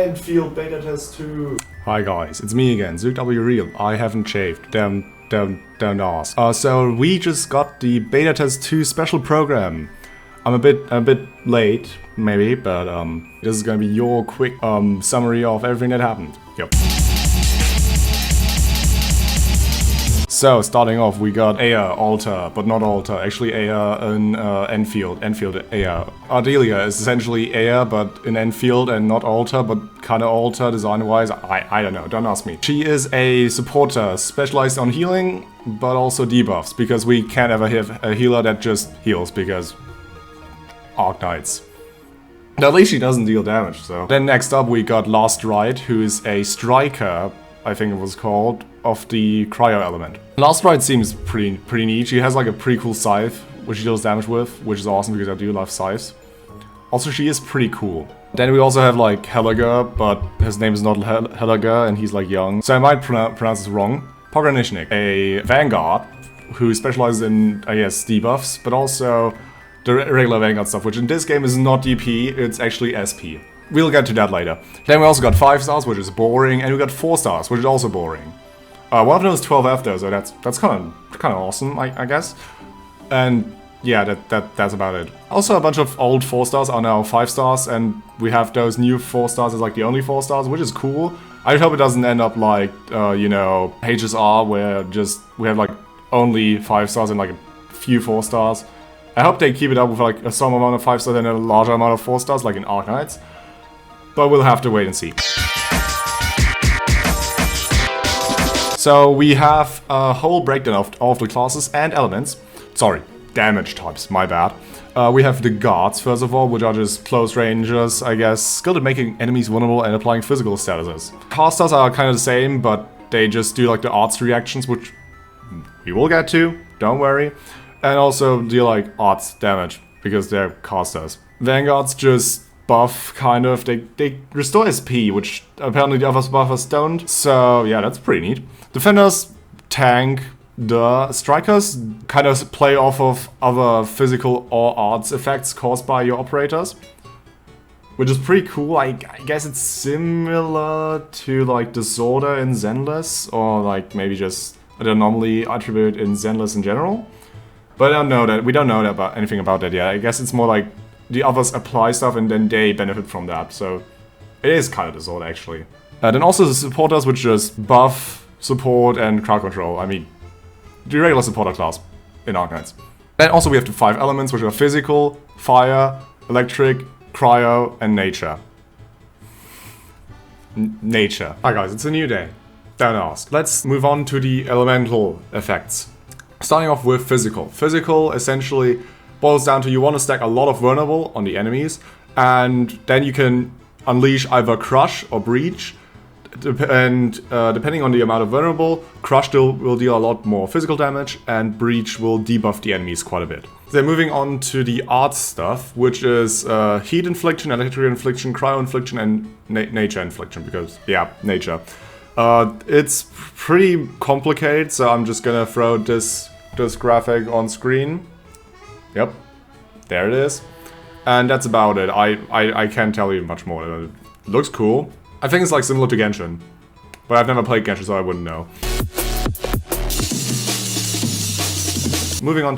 Endfield beta test 2. Hi guys, it's me again, zookwreal. I haven't shaved. Don't ask. So we just got the beta test 2 special program. I'm a bit late, maybe, but this is gonna be your quick summary of everything that happened. Yep. So, starting off, we got Aya, Alta, but not Alta, actually Aya in Enfield Aya. Ardelia is essentially Aya, but in Enfield, and not Alta, but kinda Alta design-wise, I don't know, don't ask me. She is a supporter, specialized on healing, but also debuffs, because we can't ever have a healer that just heals, because Arknights. At least she doesn't deal damage, so. Then next up we got Last Ride, who is a striker, I think it was called, of the cryo element. Last Ride seems pretty neat. She has like a pretty cool scythe, which she deals damage with, which is awesome because I do love scythes. Also, she is pretty cool. Then we also have like Helliger, but his name is not Helliger and he's like young, so I might pronounce this wrong. Pogranichnik, a Vanguard, who specializes in, I guess, debuffs, but also the regular Vanguard stuff, which in this game is not DP, it's actually SP. We'll get to that later. Then we also got 5 stars, which is boring, and we got 4 stars, which is also boring. One of them is 12F though, so that's kind of awesome, I guess. And yeah, that's about it. Also, a bunch of old 4 stars are now 5 stars, and we have those new 4 stars as like the only 4 stars, which is cool. I hope it doesn't end up like, you know, HSR, where we have like only 5 stars and like a few 4 stars. I hope they keep it up with like a small amount of 5 stars and a larger amount of 4 stars, like in Arknights. But we'll have to wait and see. So we have a whole breakdown of all of the classes and elements. Sorry, damage types, my bad. We have the guards, first of all, which are just close rangers, I guess, skilled at making enemies vulnerable and applying physical statuses. Casters are kind of the same, but they just do like the arts reactions, which we will get to, don't worry. And also deal like arts damage, because they're casters. Vanguards just buff, kind of. They restore SP, which apparently the other buffers don't. So yeah, that's pretty neat. Defenders tank. The strikers kind of play off of other physical or arts effects caused by your operators, which is pretty cool. I guess it's similar to like Disorder in Zenless, or like maybe just an anomaly attribute in Zenless in general. But I don't know that. We don't know about anything about that yet. I guess it's more like the others apply stuff and then they benefit from that. So it is kind of Disorder actually. Then also the supporters, which just buff, support, and crowd control. I mean, the regular supporter class in Arknights. Then also we have the 5 elements, which are physical, fire, electric, cryo, and nature. Nature. Hi guys, it's a new day. Don't ask. Let's move on to the elemental effects. Starting off with physical. Physical essentially boils down to you want to stack a lot of vulnerable on the enemies, and then you can unleash either crush or breach. And depending on the amount of vulnerable, Crush will deal a lot more physical damage, and Breach will debuff the enemies quite a bit. Then moving on to the art stuff, which is Heat Infliction, Electric Infliction, Cryo Infliction, and Nature Infliction, because, yeah, Nature. It's pretty complicated, so I'm just gonna throw this graphic on screen. Yep, there it is. And that's about it. I can't tell you much more. It looks cool. I think it's like similar to Genshin, but I've never played Genshin, so I wouldn't know. Moving on,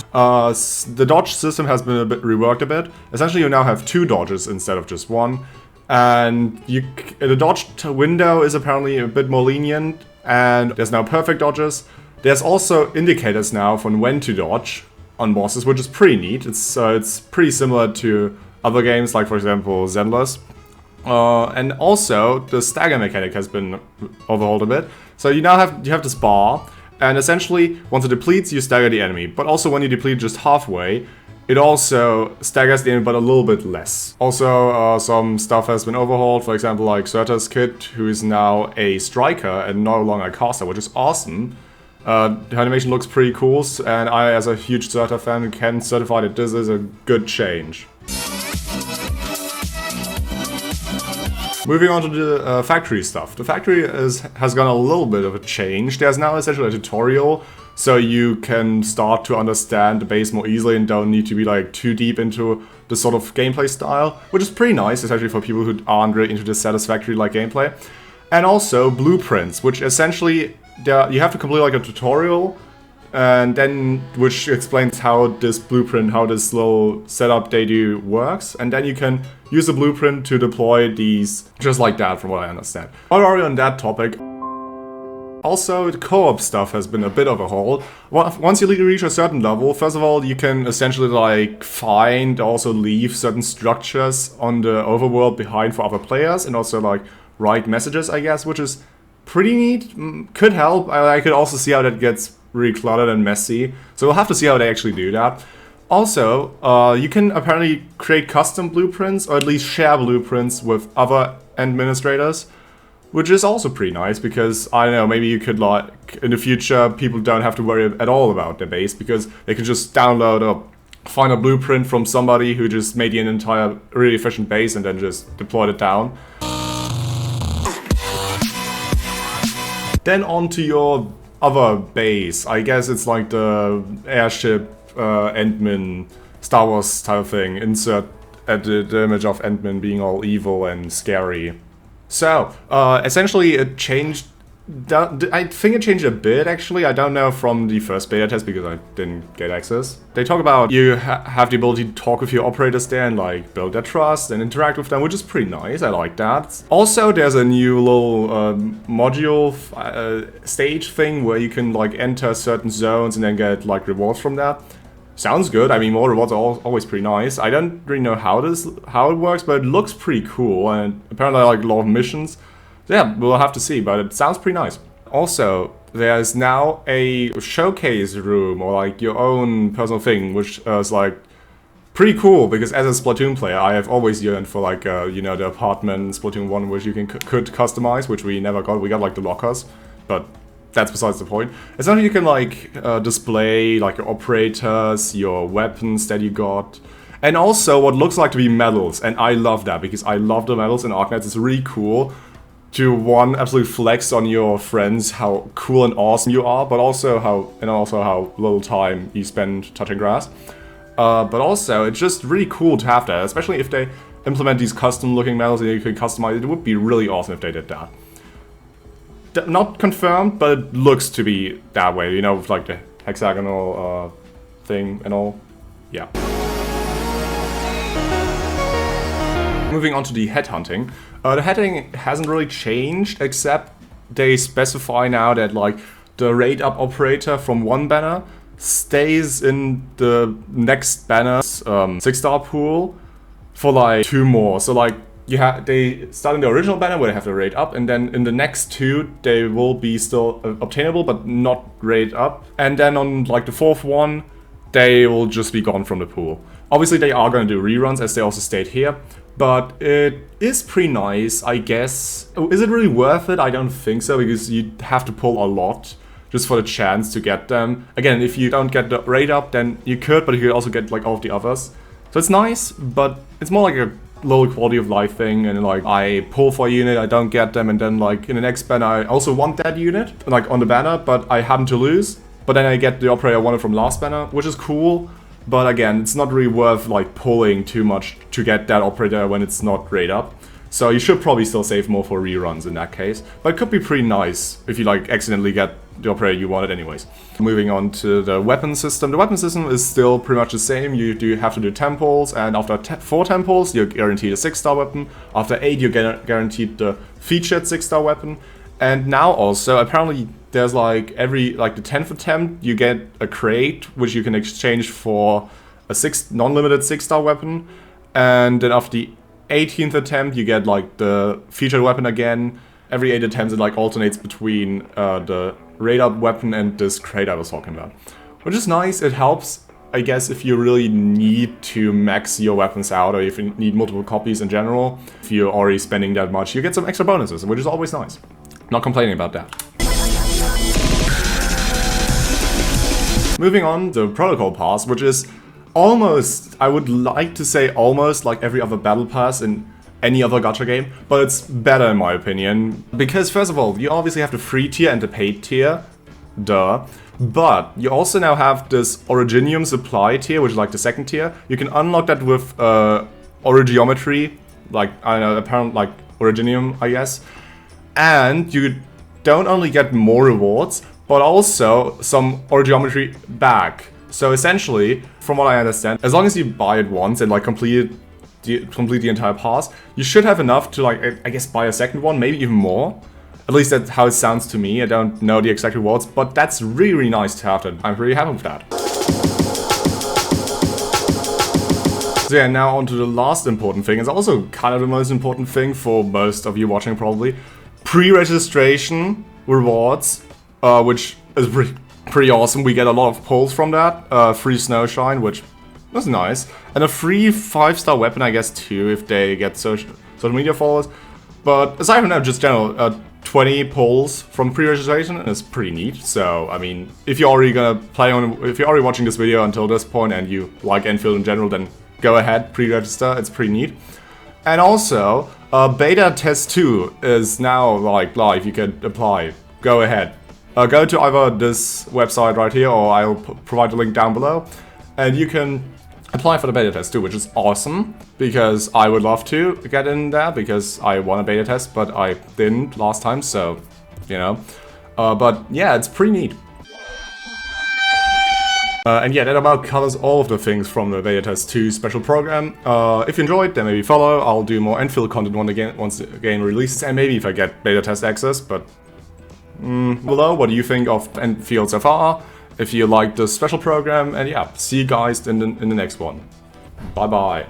the dodge system has been reworked a bit. Essentially, you now have 2 dodges instead of just 1, and the dodge window is apparently a bit more lenient, and there's now perfect dodges. There's also indicators now for when to dodge on bosses, which is pretty neat. It's pretty similar to other games, like for example Zenless. And also, the stagger mechanic has been overhauled a bit. So you now have this bar, and essentially, once it depletes, you stagger the enemy. But also, when you deplete just halfway, it also staggers the enemy, but a little bit less. Also, some stuff has been overhauled. For example, like Surta's kit, who is now a striker and no longer a caster, which is awesome. The animation looks pretty cool, and I, as a huge Surta fan, can certify that this is a good change. Moving on to the factory stuff. The factory has gone a little bit of a change. There's now essentially a tutorial so you can start to understand the base more easily and don't need to be like too deep into the sort of gameplay style, which is pretty nice, especially for people who aren't really into the satisfactory like gameplay. And also blueprints, which essentially you have to complete like a tutorial, and then which explains how this blueprint, how this little setup they do works, and then you can use the blueprint to deploy these just like that, from what I understand. Already on that topic. Also, the co-op stuff has been a bit of a haul. Once you reach a certain level, first of all, you can essentially like find, also leave certain structures on the overworld behind for other players, and also like write messages, I guess, which is pretty neat. Could help. I could also see how that gets really cluttered and messy, so we'll have to see how they actually do that. Also, you can apparently create custom blueprints, or at least share blueprints with other administrators, which is also pretty nice, because, I don't know, maybe you could, like, in the future, people don't have to worry at all about their base, because they can just download or find a blueprint from somebody who just made an entire really efficient base and then just deployed it down. Then on to your other base. I guess it's like the airship Endmin Star Wars type of thing. Insert the image of Endmin being all evil and scary. So, essentially it changed, I think it changed a bit actually. I don't know from the first beta test because I didn't get access. They talk about you have the ability to talk with your operators there and like build their trust and interact with them, which is pretty nice. I like that. Also, there's a new little module stage thing where you can like enter certain zones and then get like rewards from that. Sounds good. I mean, more rewards are always pretty nice. I don't really know how it works, but it looks pretty cool, and apparently like a lot of missions. So yeah, we'll have to see, but it sounds pretty nice. Also, there's now a showcase room, or like your own personal thing, which is like pretty cool, because as a Splatoon player, I have always yearned for like, you know, the apartment in Splatoon 1, which you could customize, which we never got. We got like the lockers, but that's besides the point. Essentially, you can like display like your operators, your weapons that you got, and also what looks like to be medals. And I love that, because I love the medals in Arknights. It's really cool to absolutely flex on your friends how cool and awesome you are, but also how little time you spend touching grass. But also, it's just really cool to have that, especially if they implement these custom-looking medals that you can customize. It would be really awesome if they did that. Not confirmed, but it looks to be that way, you know, with like the hexagonal thing and all. Yeah. Moving on to the headhunting. The headhunting hasn't really changed, except they specify now that like the raid up operator from one banner stays in the next banner's 6-star pool for like 2 more. So like they start in the original banner where they have the raid up, and then in the next 2 they will be still obtainable but not raid up, and then on like the 4th one they will just be gone from the pool. Obviously they are going to do reruns, as they also state here, but it is pretty nice, I guess. Is it really worth it? I don't think so, because you have to pull a lot just for the chance to get them. Again, if you don't get the raid up, then you could, but you could also get like all of the others. So it's nice, but it's more like a little quality of life thing, and like I pull for a unit, I don't get them, and then like in the next banner I also want that unit, like on the banner, but I happen to lose. But then I get the operator I wanted from last banner, which is cool. But again, it's not really worth like pulling too much to get that operator when it's not raid up. So you should probably still save more for reruns in that case. But it could be pretty nice if you like accidentally get the operator you wanted anyways. Moving on to the weapon system. The weapon system is still pretty much the same. You do have to do temples, and after 4 temples you're guaranteed a 6-star weapon. After 8 you're guaranteed the featured 6-star weapon. And now also, apparently there's like the 10th attempt you get a crate, which you can exchange for a non-limited 6-star weapon. And then after the 18th attempt you get like the featured weapon again. Every 8 attempts it like alternates between the raid up weapon and this crate I was talking about. Which is nice. It helps, I guess, if you really need to max your weapons out, or if you need multiple copies in general. If you're already spending that much, you get some extra bonuses, which is always nice. Not complaining about that. Moving on, the protocol pass, which is almost, I would like to say almost like every other battle pass in any other gacha game, but it's better in my opinion. Because first of all, you obviously have the free tier and the paid tier, duh. But you also now have this Originium supply tier, which is like the second tier. You can unlock that with Origeometry, like, I don't know, apparent like Originium, I guess. And you don't only get more rewards, but also some Origeometry back. So essentially, from what I understand, as long as you buy it once and like complete the entire pass, you should have enough to like, I guess, buy a second one, maybe even more. At least that's how it sounds to me. I don't know the exact rewards, but that's really, really nice to have that. I'm pretty happy with that. So yeah, now on to the last important thing. It's also kind of the most important thing for most of you watching probably. Pre-registration rewards, which is pretty awesome. We get a lot of pulls from that. Free Snowshine, which is nice. And a free 5-star weapon, I guess, too, if they get social media followers. But aside from that, just general, 20 pulls from pre-registration is pretty neat. So, I mean, if you're already if you're already watching this video until this point and you like Enfield in general, then go ahead, pre-register. It's pretty neat. And also, beta test 2 is now like live. You can apply. Go ahead. Go to either this website right here, or I'll provide a link down below, and you can apply for the beta test too, which is awesome, because I would love to get in there, because I won a beta test, but I didn't last time, so, you know. But yeah, it's pretty neat. And yeah, that about covers all of the things from the beta test 2 special program. If you enjoyed, then maybe follow. I'll do more Enfield content once the game releases, and maybe if I get beta test access, but below, what do you think of Enfield so far? If you liked the special program, and yeah, see you guys in the next one. Bye bye.